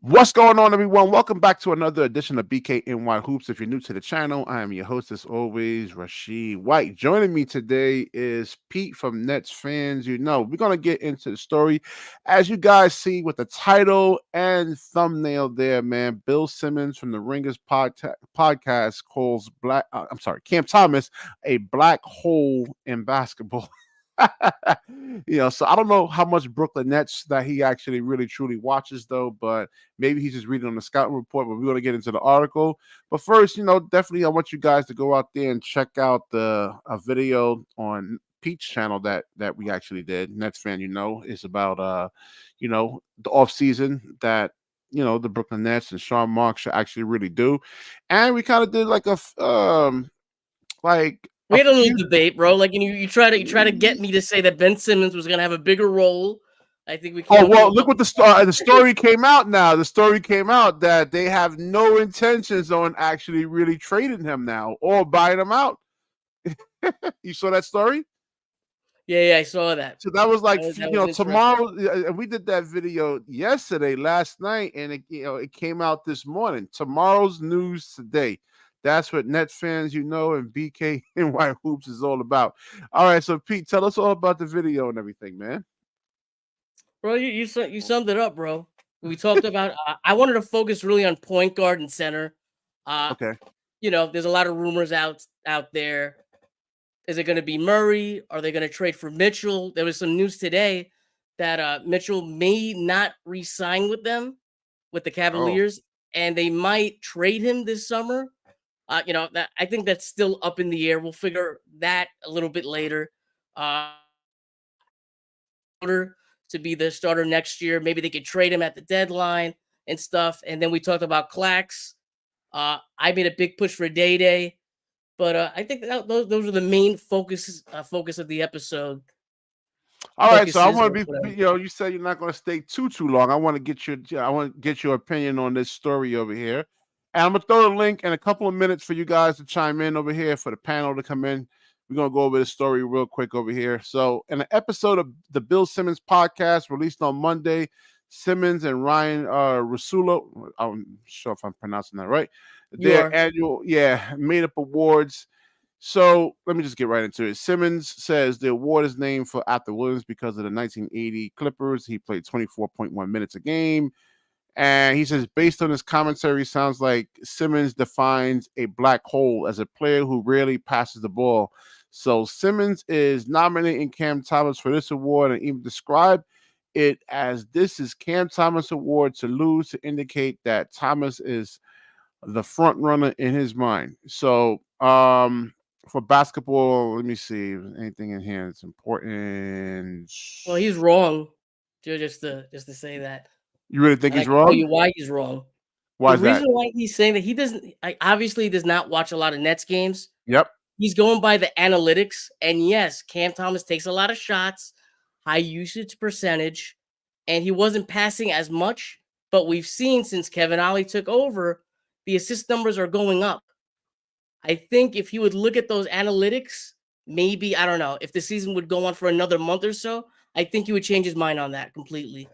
What's going on, everyone? Welcome back to another edition of BKNY Hoops. If you're new to the channel, I am your host, as always, Rashid White. Joining me today is Pete from Nets Fans. We're going to get into the story. As you guys see with the title and thumbnail there, man, Bill Simmons from the Ringers podcast calls Cam Thomas a black hole in basketball. So I don't know how much Brooklyn Nets that he actually really truly watches, though, but maybe he's just reading on the scouting report. But we're going to get into the article. But first, definitely I want you guys to go out there and check out a video on Pete's channel that we actually did. Nets fan, is about the offseason that the Brooklyn Nets and Sean Marks should actually really do. And we kind of did like We a had a little few. debate, bro. Like, you try to get me to say that Ben Simmons was gonna have a bigger role. I think we Oh came up with well, look what the story came out now. The story came out that they have no intentions on actually really trading him now or buying him out. You saw that story? Yeah, I saw that. So that was like That was interesting. tomorrow, and we did that video yesterday, last night, and it came out this morning. Tomorrow's news today. That's what Nets fans, and BKNY Hoops is all about. All right, so Pete, tell us all about the video and everything, man. Bro, you summed it up, bro. We talked about. I wanted to focus really on point guard and center. Uh, Okay. there's a lot of rumors out there. Is it going to be Murray? Are they going to trade for Mitchell? There was some news today that Mitchell may not re-sign with them, with the Oh. Cavaliers, and they might trade him this summer. That I think that's still up in the air. We'll figure that a little bit later. Uh, to be the starter next year. Maybe they could trade him at the deadline and stuff. And then we talked about Clax. I made a big push for Day, but I think those are the main focus of the episode. All right, so I Focuses want or to whatever. you said you're not going to stay too long. I want to get your opinion on this story over here, and I'm gonna throw a link in a couple of minutes for you guys to chime in over here for the panel to come in. We're gonna go over the story real quick over here. So, in an episode of the Bill Simmons podcast released on Monday, Simmons and Ryan Rasulo, I'm sure if I'm pronouncing that right, You their are. annual made up awards. So let me just get right into it. Simmons says the award is named for Arthur Williams because of the 1980 Clippers. He played 24.1 minutes a game. And he says, based on his commentary, sounds like Simmons defines a black hole as a player who rarely passes the ball. So Simmons is nominating Cam Thomas for this award and even described it as this is Cam Thomas award to lose to indicate that Thomas is the front runner in his mind. So for basketball, let me see if anything in here that's important. Well, he's wrong. Just to say that, You really think and I he's can tell wrong? you why he's wrong. Why The is that? reason why he's saying that he doesn't, obviously, does not watch a lot of Nets games. Yep. He's going by the analytics, and yes, Cam Thomas takes a lot of shots, high usage percentage, and he wasn't passing as much. But we've seen since Kevin Ollie took over, the assist numbers are going up. I think if he would look at those analytics, maybe, I don't know, if the season would go on for another month or so, I think he would change his mind on that completely.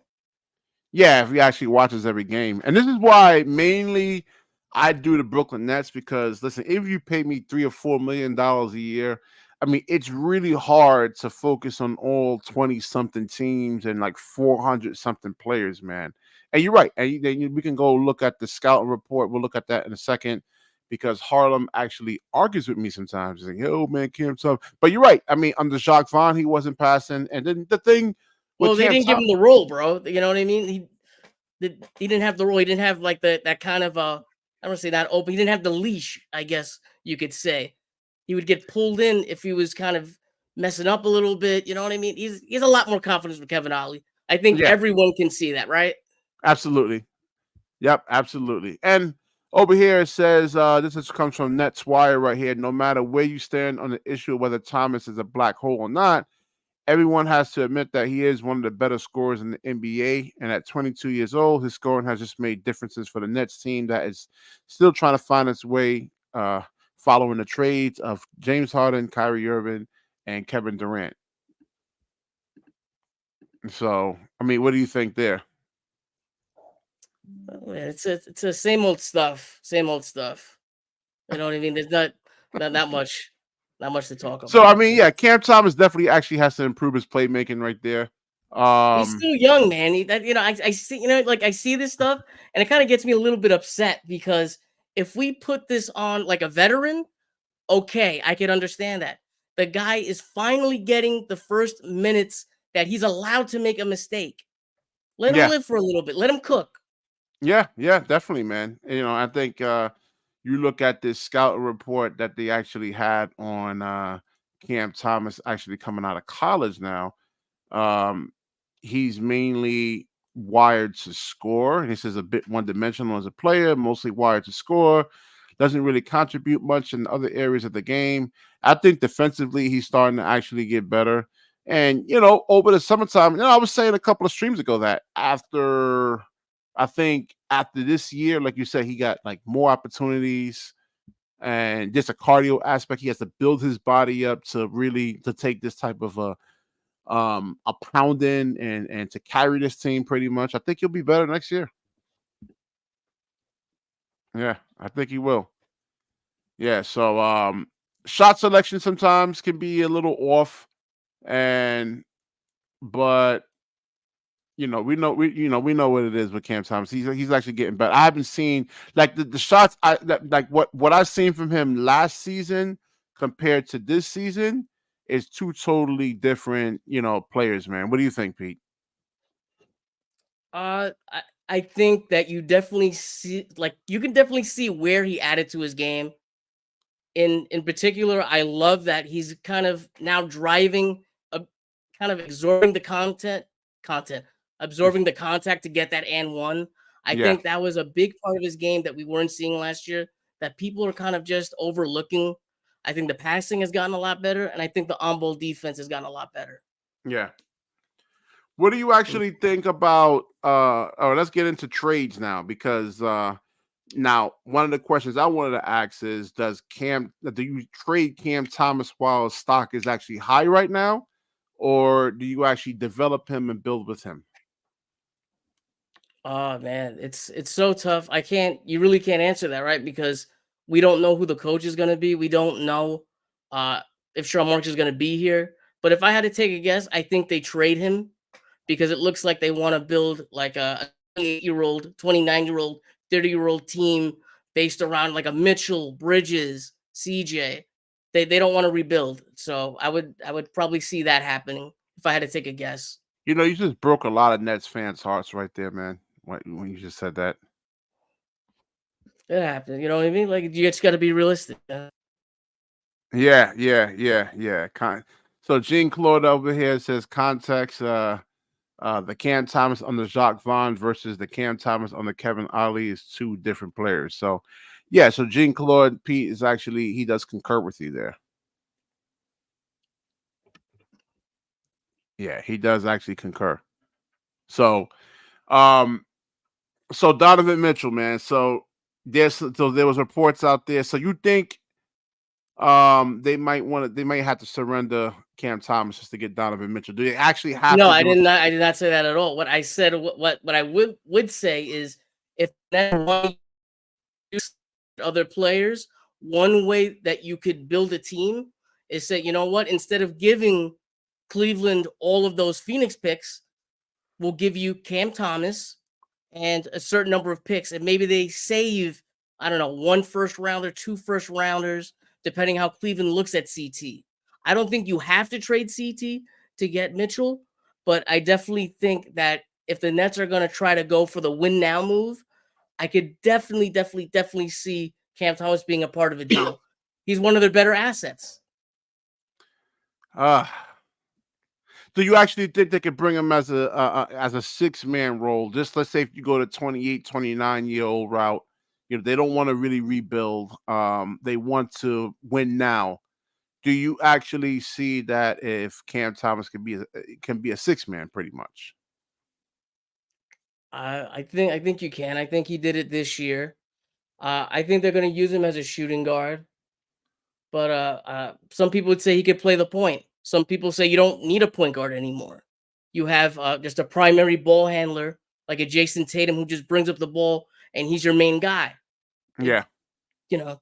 Yeah, if he actually watches every game. And this is why mainly I do the Brooklyn Nets because listen, if you pay me $3 or $4 million a year, I mean it's really hard to focus on all 20 something teams and like 400 something players, man. And you're right. And we can go look at the scouting report. We'll look at that in a second because Harlem actually argues with me sometimes. He's like, yo, man, Cam Thomas. But you're right. I mean, under Jacques Vaughn, he wasn't passing. And then the thing with Well, they Cam didn't give Thomas. him the role, bro. You know what I mean? He didn't have the role. He didn't have like that kind of I don't say that open. He didn't have the leash, I guess you could say. He would get pulled in if he was kind of messing up a little bit. You know what I mean? He's a lot more confidence with Kevin Ollie. I think Yeah, everyone can see that, right? absolutely. Yep, absolutely. And over here it says comes from Nets Wire right here. No matter where you stand on the issue of whether Thomas is a black hole or not, everyone has to admit that he is one of the better scorers in the NBA. And at 22 years old, his scoring has just made differences for the Nets team that is still trying to find its way following the trades of James Harden, Kyrie Irving, and Kevin Durant. So, I mean, what do you think there? Oh, yeah, it's a same old stuff. Same old stuff. You know what I mean? There's not much to talk So I about. mean, yeah, Cam Thomas definitely actually has to improve his playmaking right there. He's Um, still young, man. I see, like I see this stuff, and it kind of gets me a little bit upset because if we put this on like a veteran, okay, I can understand that. The guy is finally getting the first minutes that he's allowed to make a mistake. Let him yeah, live for a little bit. Let him cook. yeah, definitely, man. I think you look at this scout report that they actually had on Cam Thomas actually coming out of college now. Um, he's mainly wired to score. He says a bit one dimensional as a player, mostly wired to score. Doesn't really contribute much in other areas of the game. I think defensively, he's starting to actually get better. And over the summertime, I was saying a couple of streams ago that I think after this year, like you said, he got like more opportunities and just a cardio aspect. He has to build his body up to really to take this type of a pounding and to carry this team pretty much. I think he'll be better next year. Yeah, I think he will. Yeah, so shot selection sometimes can be a little off and but we know what it is with Cam Thomas. He's actually getting better. I haven't seen like the shots like what I've seen from him last season compared to this season is two totally different, players, man. What do you think, Pete? I think that you definitely see, like, you can definitely see where he added to his game. In particular, I love that he's kind of now driving, a kind of absorbing the content, absorbing the contact to get that and one. I Yeah. think that was a big part of his game that we weren't seeing last year, that people are kind of just overlooking. I think the passing has gotten a lot better, and I think the on-ball defense has gotten a lot better. Yeah. What do you actually think about let's get into trades now because now one of the questions I wanted to ask is do you trade Cam Thomas while his stock is actually high right now, or do you actually develop him and build with him? Oh man, it's so tough. You really can't answer that, right? Because we don't know who the coach is going to be. We don't know uh if Sean Marks is going to be here. But if I had to take a guess, I think they trade him because it looks like they want to build like a 28-year-old, 29-year-old, 30-year-old team based around like a Mitchell, Bridges, CJ. They don't want to rebuild. So I would probably see that happening if I had to take a guess. You just broke a lot of Nets fans' hearts right there, man. When you just said that. It happens. You know what I mean? Like you just got to be realistic. Yeah, yeah. So Jean Claude over here says context. The Cam Thomas on the Jacques Vaughn versus the Cam Thomas on the Kevin Ollie is two different players. So, yeah. So Jean Claude Pete is actually he does concur with you there. Yeah, he does actually concur. So, um, so Donovan Mitchell, man. So there was reports out there. So you think they might have to surrender Cam Thomas just to get Donovan Mitchell? Do they actually have No, to do it? I did not say that at all. What I said, what I would say is, if that one other players, one way that you could build a team is say, you know what, instead of giving Cleveland all of those Phoenix picks, we'll give you Cam Thomas and a certain number of picks, and maybe they save, I don't know, one first rounder, two first rounders, depending how Cleveland looks at CT. I don't think you have to trade CT to get Mitchell, but I definitely think that if the Nets are going to try to go for the win now move, I could definitely see Cam Thomas being a part of a deal. He's one of their better assets. Uh do you actually think they could bring him as a six-man role? Just let's say if you go to 28, 29-year-old route, they don't want to really rebuild. They want to win now. Do you actually see that if Cam Thomas can be a six-man pretty much? I think you can. I think he did it this year. I think they're going to use him as a shooting guard. But some people would say he could play the point. Some people say you don't need a point guard anymore. You have just a primary ball handler like a Jason Tatum who just brings up the ball and he's your main guy. Yeah, You know,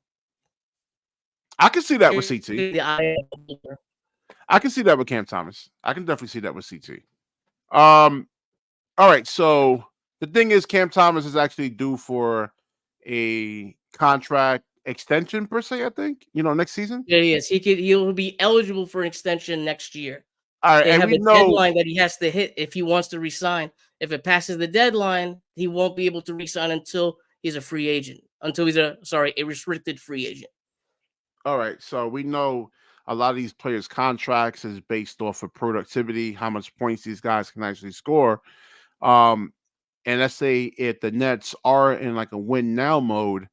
I can see that with CT. the eye. I can see that with Cam Thomas. I can definitely see that with CT. Um, all right. So the thing is, Cam Thomas is actually due for a contract extension per se. I think next season. Yeah, he is. He'll be eligible for an extension next year. All right, They and have we a know. deadline that he has to hit if he wants to resign. If it passes the deadline, he won't be able to resign until he's a free agent. Until he's a restricted free agent. All right, so we know a lot of these players' contracts is based off of productivity, how much points these guys can actually score. Um, and let's say if the Nets are in like a win now mode,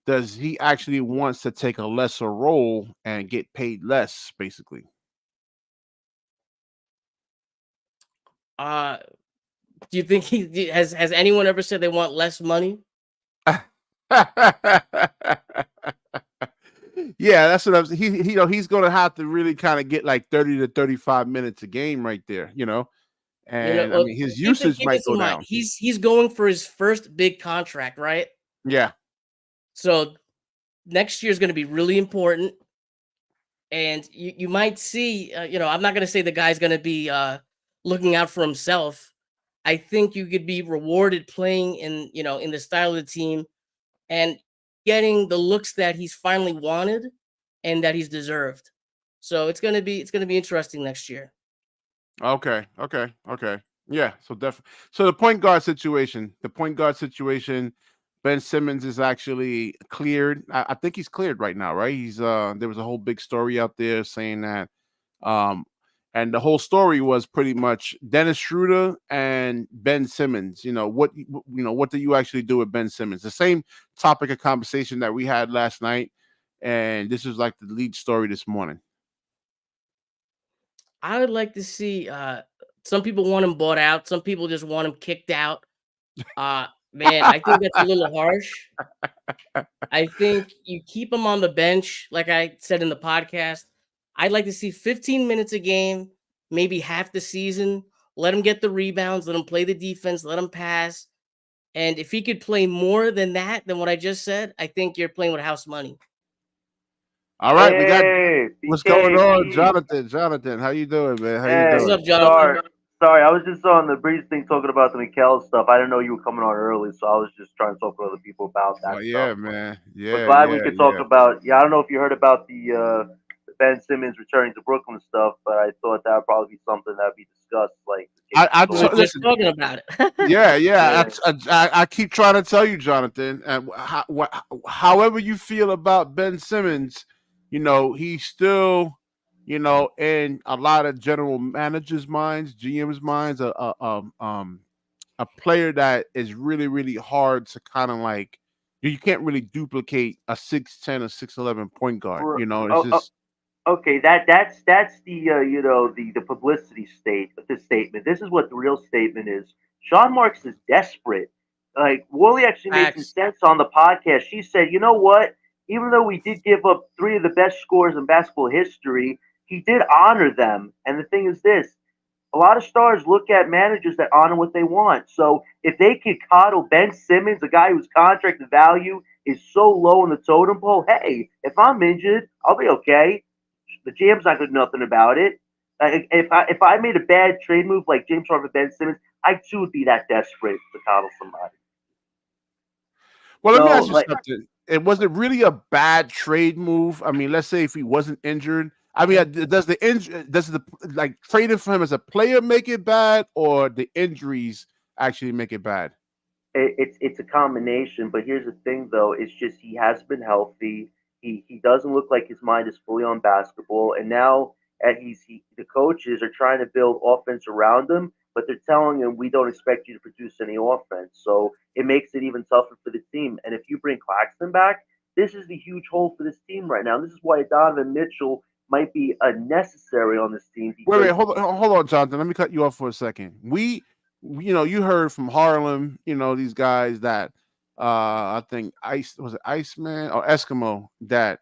does he actually wants to take a lesser role and get paid less, basically? Uh, do you think has anyone ever said they want less money? Yeah, that's what I'm. He's going to have to really kind of get like 30 to 35 minutes a game right there. And I mean his usage Keep might this in go mind. down. He's going for his first big contract, right? Yeah. So next year is going to be really important, and you might see. I'm not going to say the guy's going to be looking out for himself. I think you could be rewarded playing in the style of the team and getting the looks that he's finally wanted and that he's deserved. So it's gonna be interesting next year. Okay. Okay. Okay. Yeah. So definitely. So the point guard situation. Ben Simmons is actually cleared. I think he's cleared right now, right? There was a whole big story out there saying that um and the whole story was pretty much Dennis Schroeder and Ben Simmons. What do you actually do with Ben Simmons? The same topic of conversation that we had last night, and this is like the lead story this morning. I would like to see some people want him bought out, some people just want him kicked out. Man, I think that's a little harsh. I think you keep him on the bench, like I said in the podcast. I'd like to see 15 minutes a game, maybe half the season. Let him get the rebounds, let him play the defense, let him pass. And if he could play more than that, than what I just said, I think you're playing with house money. All right, we got Hey, what's going BK, on, Pete. Jonathan. Jonathan, how you doing, man? How you Hey, What's doing? up, Jonathan? sorry. I was just on the Breeze thing talking about the Mikel stuff. I didn't know you were coming on early, so I was just trying to talk to other people about Oh that stuff. yeah, man. But Yeah, glad we yeah, could talk yeah. about. Yeah, I don't know if you heard about the Ben Simmons returning to Brooklyn stuff, but I thought that would probably be something that would be discussed, like the case I in We were Philly. just listen. talking about it. Yeah, yeah. Yeah. I keep trying to tell you, Jonathan. And however you feel about Ben Simmons, he's still, in a lot of general managers' minds, GM's minds, a player that is really, really hard to kind of like. You can't really duplicate a 6'10" or 6'11" point guard. It's Oh, just okay, that's the the publicity state of this statement. This is what the real statement is. Sean Marks is desperate. Like Wally actually made some Facts. sense on the podcast. She said, you know what? Even though we did give up three of the best scores in basketball history, he did honor them. And the thing is this: a lot of stars look at managers that honor what they want. So if they could coddle Ben Simmons, a guy whose contract value is so low in the totem pole, hey, if I'm injured, I'll be okay. The GM's not going to do nothing about it. Like, if I made a bad trade move like James Harden, Ben Simmons, I too would be that desperate to coddle somebody. well, let me So ask you like, something. It was it really a bad trade move? I mean, let's say if he wasn't injured. I mean, does the like trading for him as a player make it bad, or the injuries actually make it bad? it's a combination. But here's the thing, though: it's just he has been healthy. He doesn't look like his mind is fully on basketball, and now the coaches are trying to build offense around him, but they're telling him we don't expect you to produce any offense. So it makes it even tougher for the team. And if you bring Claxton back, this is the huge hole for this team right now. This is why Donovan Mitchell might be unnecessary on this team Wait, because hold on, Jonathan. Let me cut you off for a second. You heard from Harlem, these guys that I think Iceman or Eskimo that,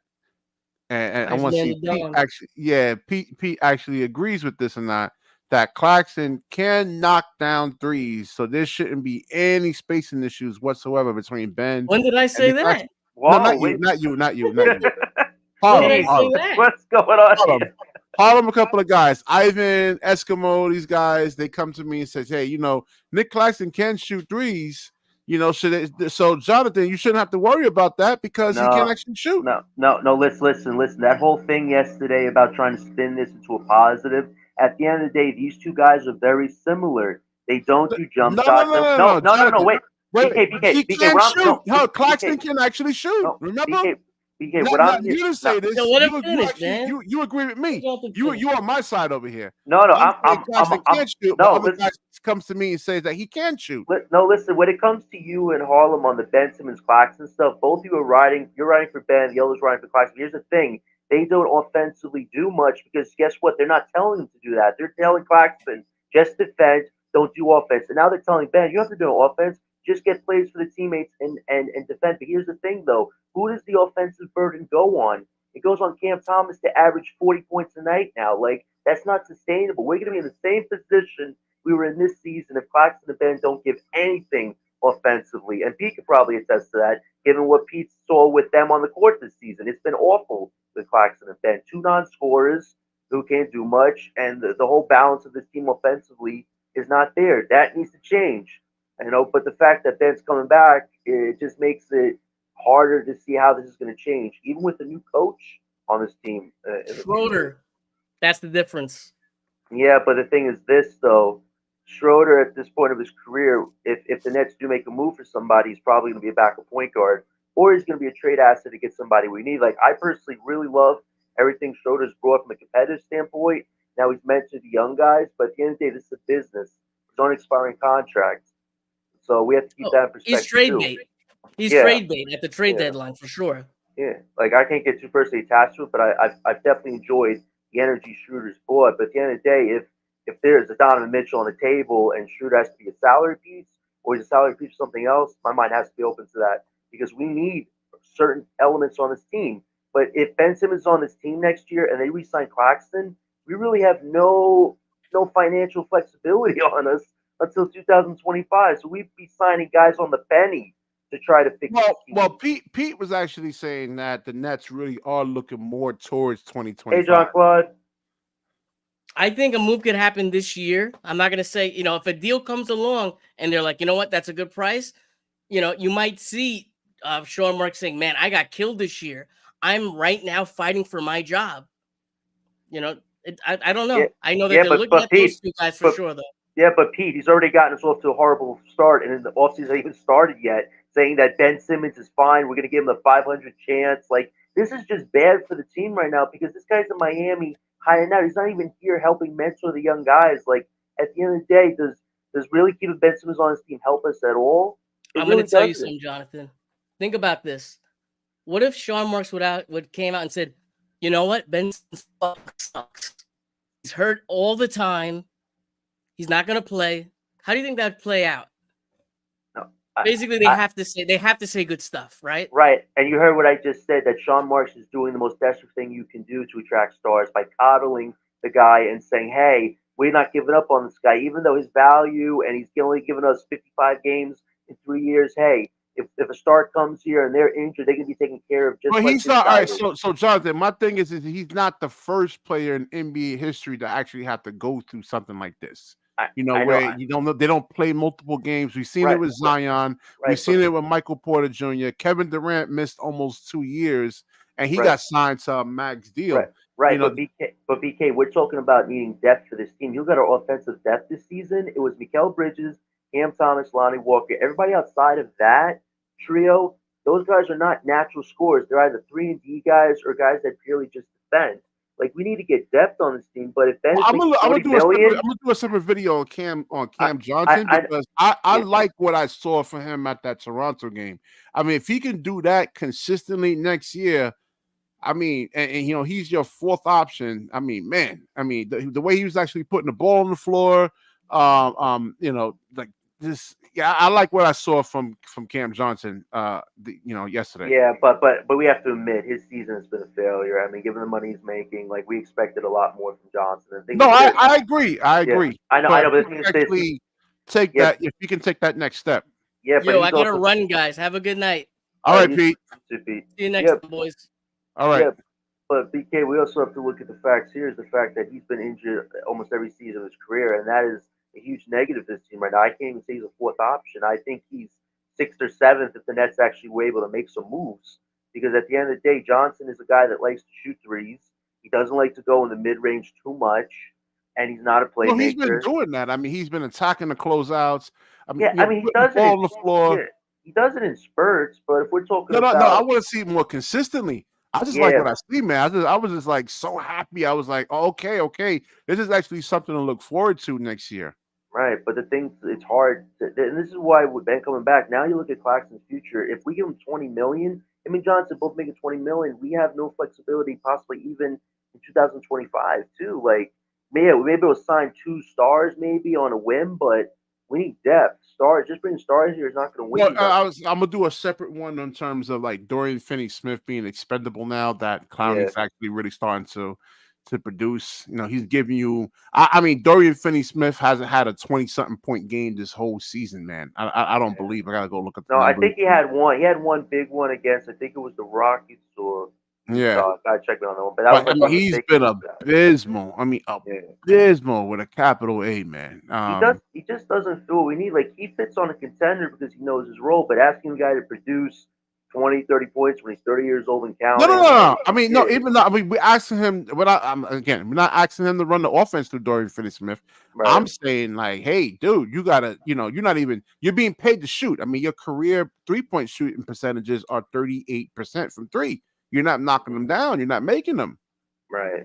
and I Nice want to man see to Pete Don. actually, yeah, Pete actually agrees with this or not. that Claxton can knock down threes, so there shouldn't be any spacing issues whatsoever between Ben When did I and say Nick that? Claxton. No, Whoa, not you, wait. not you, not you, not you. When did I Harlem, Jeez, say Harlem, that? what's going on Harlem. here? Harlem, a couple of guys, Ivan, Eskimo, these guys, they come to me and says, hey, Nick Claxton can shoot threes. So Jonathan, you shouldn't have to worry about that because he can No, actually shoot. no. Listen. That whole thing yesterday about trying to spin this into a positive. At the end of the day, these two guys are very similar. They don't do jump No, no, shots. no, no, No, no, no, no, no. Jonathan. Wait, Wait, he BK. can What I'm shoot. no, Huh, BK. Claxton can actually shoot. No, Remember? BK. Not, What I'm not here. you didn't No, say Yo, this. let him You finish, actually man. you agree with Let me. Jonathan You finish. you on my side over here. no. I'm saying Claxton I'm. can't shoot, but No, other listen. guys comes to me and says that he can shoot. No, listen. When it comes to you and Harlem on the Ben Simmons Claxton stuff, both of you are riding. You're riding for Ben. The other's riding for Claxton. Here's the thing: they don't offensively do much because guess what? They're not telling him to do that. They're telling Claxton just defend, don't do offense. And now they're telling Ben, you have to do offense. Just get plays for the teammates and defend. But here's the thing, though: who does the offensive burden go on? It goes on Cam Thomas to average 40 points a night now. Like that's not sustainable. We're going to be in the same position we were in this season if Claxton and Ben don't give anything offensively. And Pete could probably attest to that, given what Pete saw with them on the court this season. It's been awful with Claxton and Ben. Two non-scorers who can't do much, and the whole balance of this team offensively is not there. That needs to change. But the fact that Ben's coming back, it just makes it harder to see how this is going to change, even with the new coach on this team. Schroeder. That's the difference. Yeah, but the thing is this though, Schroeder at this point of his career, if the Nets do make a move for somebody, he's probably going to be a backup point guard, or he's going to be a trade asset to get somebody we need. Like I personally really love everything Schroeder's brought from a competitive standpoint. Now he's mentioned the young guys, but at the end of the day, this is a business. It's on expiring contracts, so we have to keep Oh, that in he's perspective trade too. bait. He's Yeah, trade bait at the trade yeah. deadline for sure. Yeah, like I can't get too personally attached to it, but I've definitely enjoyed the energy Schroeder's brought. But at the end of the day, if there's a Donovan Mitchell on the table and Schroeder has to be a salary piece or he's a salary piece for something else, my mind has to be open to that because we need certain elements on this team. But if Ben Simmons is on this team next year and they re-sign Claxton, we really have no financial flexibility on us until 2025. So we'd be signing guys on the penny to try to fix this team. Well, Pete was actually saying that the Nets really are looking more towards Hey, 2025. John Claude. I think a move could happen this year. I'm not going to say, if a deal comes along and they're like, you know what, that's a good price. You might see Sean Marks saying, man, I got killed this year. I'm right now fighting for my job. I don't know. Yeah, I know that yeah, they're looking at those two guys for sure, though. Yeah, but Pete, he's already gotten us off to a horrible start, and in the offseason hasn't even started yet, saying that Ben Simmons is fine. We're going to give him the 500 chance. Like, this is just bad for the team right now because this guy's in Miami hiding out. He's not even here helping mentor the young guys. Like, at the end of the day, does really keeping Ben Simmons on his team help us at all? It I'm really going to tell you doesn't. something, Jonathan. Think about this. What if Sean Marks would came out and said, you know what, Ben sucks. He's hurt all the time. He's not going to play. How do you think that'd play out? No, Basically, they have to say good stuff, right? Right, and you heard what I just said, that Sean Marks is doing the most desperate thing you can do to attract stars by coddling the guy and saying, hey, we're not giving up on this guy, even though his value and he's only given us 55 games in 3 years. Hey, if a star comes here and they're injured, they can be taken care of just But like he's this not all guy right. is. So Jonathan, my thing is he's not the first player in NBA history to actually have to go through something like this. I know, Where you don't know they don't play multiple games. We've seen it right, with Zion. right, We've seen it with Michael Porter Jr. Kevin Durant missed almost 2 years, and he right, got signed to a max deal. right, right. You know, But BK, we're talking about needing depth for this team. You got our offensive depth this season. It was Mikal Bridges, Cam Thomas, Lonnie Walker. Everybody outside of that trio, those guys are not natural scorers. They're either 3-and-D guys or guys that purely just defend. Like we need to get depth on this team. But if Ben is I'm making gonna 40 do million, I'm gonna do a separate video on I, Cam Johnson I because I yeah, like what I saw from him at that Toronto game. I mean, if he can do that consistently next year, I mean, and he's your fourth option. I mean, man, I mean the way he was actually putting the ball on the floor, like I like what I saw from Cam Johnson. Yesterday. Yeah, but we have to admit his season has been a failure. I mean, given the money he's making, like we expected a lot more from Johnson. The thing No, is this. I agree. I Yeah, agree. I But know, if but you the thing can is this. actually take Yeah, that, if you can take that next step. yeah, but Yo, he's I gotta also run, guys. Have a good night. All right, you Pete. to be. See you next Yeah, time, boys. All right. yeah, but BK, we also have to look at the facts. Here is the fact that he's been injured almost every season of his career, and that is a huge negative this team right now. I can't even say he's a fourth option. I think he's sixth or seventh if the Nets actually were able to make some moves. Because at the end of the day, Johnson is a guy that likes to shoot threes. He doesn't like to go in the mid range too much, and he's not a Well, he's been playmaker. doing that. I mean, he's been attacking the closeouts. I mean, Yeah, I mean he putting the does it ball in on the floor. yeah, he does it in spurts. But if we're talking No. I about want to see it more consistently. I just like yeah, what I see, man. I was just like so happy. I was like, oh, okay. This is actually something to look forward to next year. right, but the thing, it's hard, and this is why with Ben coming back, now you look at Claxton's future. If we give him 20 million, him and Johnson both making 20 million, we have no flexibility, possibly even in 2025 too. Like, maybe we'll sign two stars maybe on a whim, but we need depth. Stars, just bringing stars here is not going to win Well, you nothing. I'm gonna do a separate one in terms of like Dorian Finney-Smith being expendable now that Yeah, Clowney's actually really starting to produce. He's giving you. I mean, Dorian Finney-Smith hasn't had a 20-something point game this whole season, man. I don't yeah. believe. I gotta go look at the No, I numbers. think he had one. He had one big one against. I think it was the Rockets or Yeah, Utah. I gotta check me on that one, but that was but I if mean, I'm he's mistaken. been abysmal. I mean, Yeah. abysmal with a capital A, man. He just doesn't feel we need. Like he fits on a contender because he knows his role, but asking a guy to produce 20, 30 points when he's 30 years old and counting, like No. I mean, no. yeah, Even though I mean, we're asking him. Again, we're not asking him to run the offense through Dorian Finney-Smith. right, I'm saying like, hey, dude, you gotta. You're not even. You're being paid to shoot. I mean, your career 3-point shooting percentages are 38% from three. You're not knocking them down. You're not making them. right,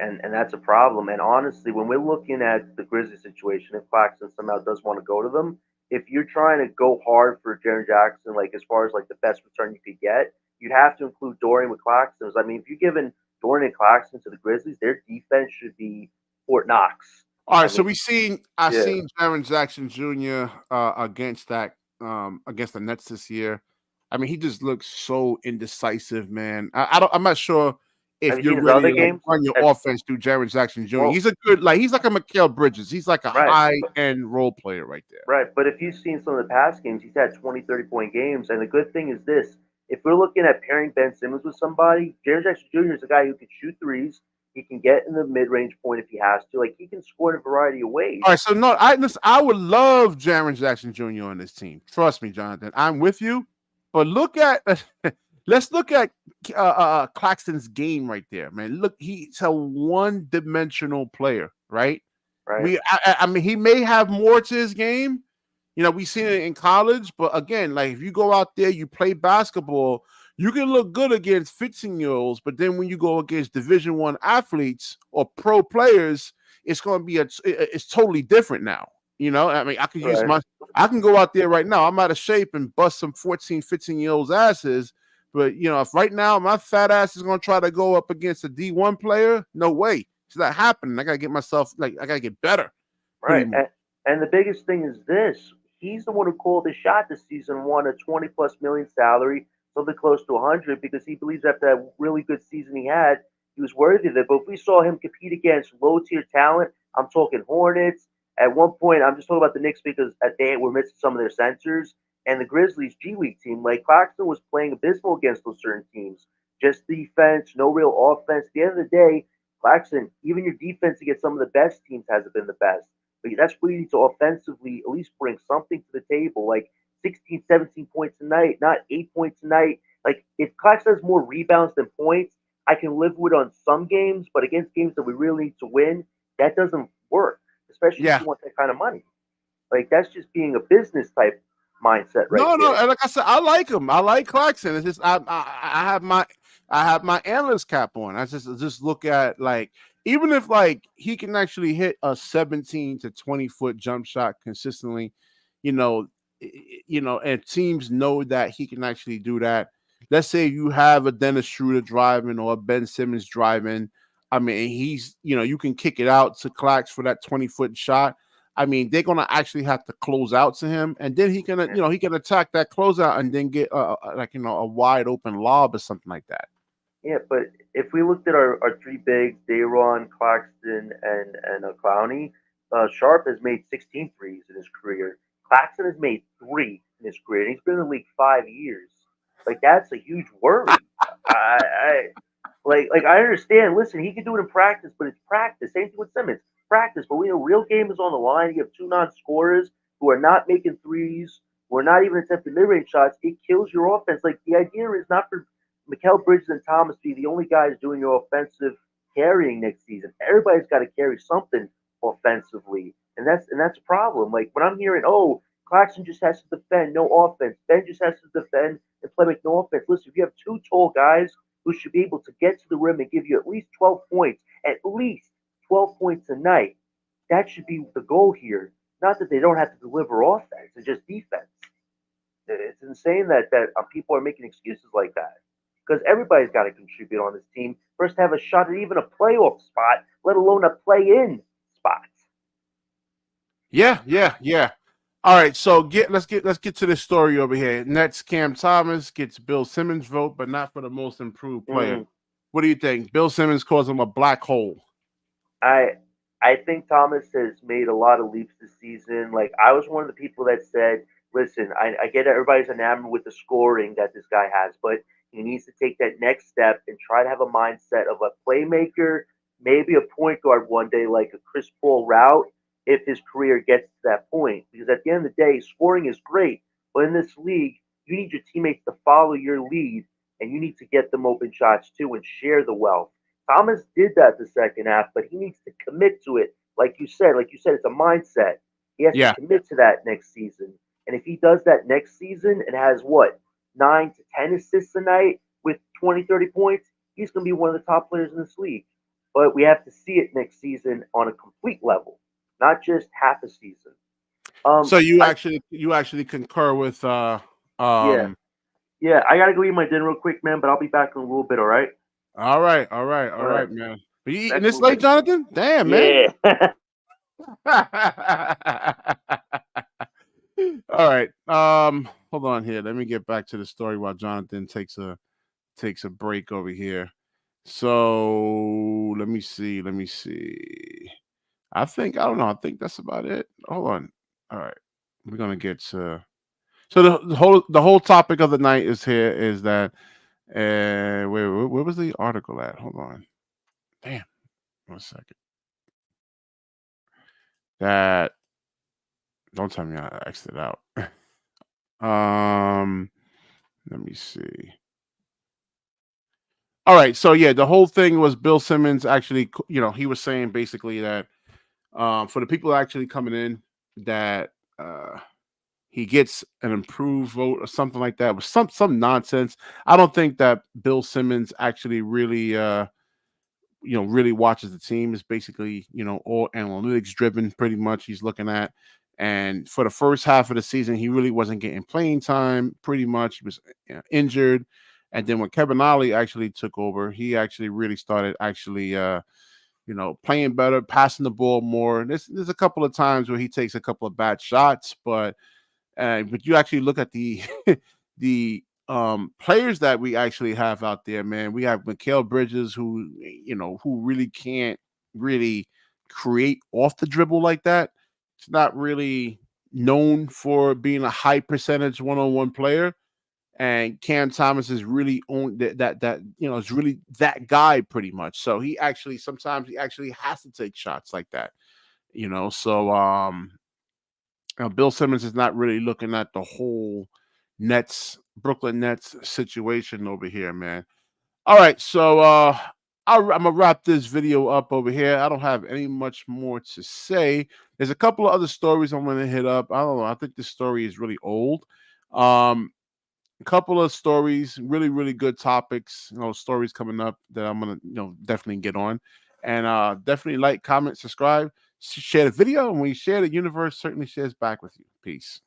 and that's a problem. And honestly, when we're looking at the Grizzlies situation, if Claxton somehow does want to go to them, if you're trying to go hard for Jaren Jackson, like as far as like the best return you could get, you'd have to include Dorian with Claxton. I mean, if you're giving Dorian and Claxton to the Grizzlies, their defense should be Fort Knox. All I right, so mean, I yeah, seen Jaren Jackson Jr. Against the Nets this year. I mean, he just looks so indecisive, man. I'm not sure have if you you're seen his ready other to like games? run your Have, offense through Jaren Jackson Jr. well, He's he's like a Mikal Bridges. He's like a right. high end role player right there. Right, but if you've seen some of the past games, he's had 20, 30-point games. And the good thing is this: if we're looking at pairing Ben Simmons with somebody, Jaren Jackson Jr. is a guy who can shoot threes. He can get in the mid-range point if he has to. Like, he can score in a variety of ways. All right, so no, I would love Jaren Jackson Jr. on this team. Trust me, Jonathan. I'm with you. But let's look at Claxton's game right there, man. Look, he's a one-dimensional player, right? Right, I mean, he may have more to his game. We've seen it in college, but again, like if you go out there, you play basketball, you can look good against 15-year-olds, but then when you go against Division I athletes or pro players, it's going to be it's totally different now. I mean, right, I can go out there right now. I'm out of shape and bust some 14, 15-year-olds asses. But if right now my fat ass is going to try to go up against a D1 player, no way. It's not happening. I got to get myself, like, I got to get better. Pretty right. much. And the biggest thing is this: he's the one who called the shot this season, won a 20+ million salary, something close to 100, because he believes after that really good season he had, he was worthy of it. But if we saw him compete against low tier talent, I'm talking Hornets. At one point, I'm just talking about the Knicks because they were missing some of their centers, and the Grizzlies G League team. Like Claxton was playing abysmal against those certain teams. Just defense, no real offense. At the end of the day, Claxton, even your defense against some of the best teams hasn't been the best. But that's where you need to offensively at least bring something to the table, like 16, 17 points a night, not 8 points a night. Like if Claxton has more rebounds than points, I can live with on some games, but against games that we really need to win, that doesn't work, especially if Yeah. you want that kind of money. Like that's just being a business type mindset right No. there. And like I said, I like him. I like Clarkson. It's just I have my analyst cap on. I just look at like even if like he can actually hit a 17 to 20-foot jump shot consistently, you know, and teams know that he can actually do that. Let's say you have a Dennis Schroeder driving or a Ben Simmons driving. I mean, you can kick it out to Clax for that 20-foot shot. I mean, they're gonna actually have to close out to him, and then he can, he can attack that closeout and then get like a wide open lob or something like that. Yeah, but if we looked at our three bigs, Dayron, Claxton, and Clowney, Sharp has made 16 threes in his career. Claxton has made 3 in his career, and he's been in the league 5 years. Like that's a huge worry. I like I understand. Listen, he can do it in practice, but it's practice. Same thing with Simmons, practice. But when a real game is on the line, you have two non-scorers who are not making threes, who are not even attempting mid-range shots. It kills your offense. Like the idea is not for Mikal Bridges and Thomas be the only guys doing your offensive carrying next season. Everybody's got to carry something offensively, and that's a problem. Like when I'm hearing, oh, Claxton just has to defend, no offense. Ben just has to defend and play make no offense. Listen, if you have two tall guys who should be able to get to the rim and give you at least 12 points, at least 12 points a night, that should be the goal here. Not that they don't have to deliver offense, it's just defense. It's insane that people are making excuses like that because everybody's got to contribute on this team for us to have a shot at even a playoff spot, let alone a play-in spot. Yeah, yeah, yeah. All right, so let's get to this story over here. Nets Cam Thomas gets Bill Simmons vote, but not for the most improved player. What do you think? Bill Simmons calls him a black hole. I I think Thomas has made a lot of leaps this season. Like I was one of the people that said, listen, I get everybody's enamored with the scoring that this guy has, but he needs to take that next step and try to have a mindset of a playmaker, maybe a point guard one day, like a Chris Paul route, if his career gets to that point. Because at the end of the day, scoring is great, but in this league, you need your teammates to follow your lead, and you need to get them open shots too and share the wealth. Thomas did that the second half, but he needs to commit to it. Like you said, it's a mindset. He has to Yeah. commit to that next season. And if he does that next season and has what, 9 to 10 assists a night with 20, 30 points, he's going to be one of the top players in this league. But we have to see it next season on a complete level, not just half a season. So you I, actually concur with yeah, yeah. I gotta go eat my dinner real quick, man. But I'll be back in a little bit. All right. all right, All right. man. Are you eating Back in a this little late, bit. Jonathan? Damn, man. Yeah. All right. Hold on here. Let me get back to the story while Jonathan takes a break over here. So let me see. I don't know. I think that's about it. Hold on. All right. We're gonna get to so the whole topic of the night is that where was the article at? Hold on. Damn. 1 second. That don't tell me I X'd it out. Let me see. All right, so yeah, the whole thing was Bill Simmons actually, he was saying basically that for the people actually coming in that he gets an improved vote or something like that. It was some nonsense. I don't think that Bill Simmons actually really really watches the team. Is basically, all analytics driven pretty much he's looking at. And for the first half of the season, he really wasn't getting playing time pretty much. He was injured. And then when Kevin Ollie actually took over, he actually really started actually playing better, passing the ball more. There's a couple of times where he takes a couple of bad shots, but you actually look at the the players that we actually have out there, man. We have Mikal Bridges, who really can't really create off the dribble like that. It's not really known for being a high percentage one-on-one player. And Cam Thomas is really on that is really that guy pretty much. So sometimes he actually has to take shots like that. So Bill Simmons is not really looking at the whole Brooklyn Nets situation over here, man. All right, so I'm gonna wrap this video up over here. I don't have any much more to say. There's a couple of other stories I'm gonna hit up. I don't know. I think this story is really old. A couple of stories, really, really good topics. Stories coming up that I'm gonna, definitely get on, and definitely like, comment, subscribe, share the video, and when you share, the universe certainly shares back with you. Peace.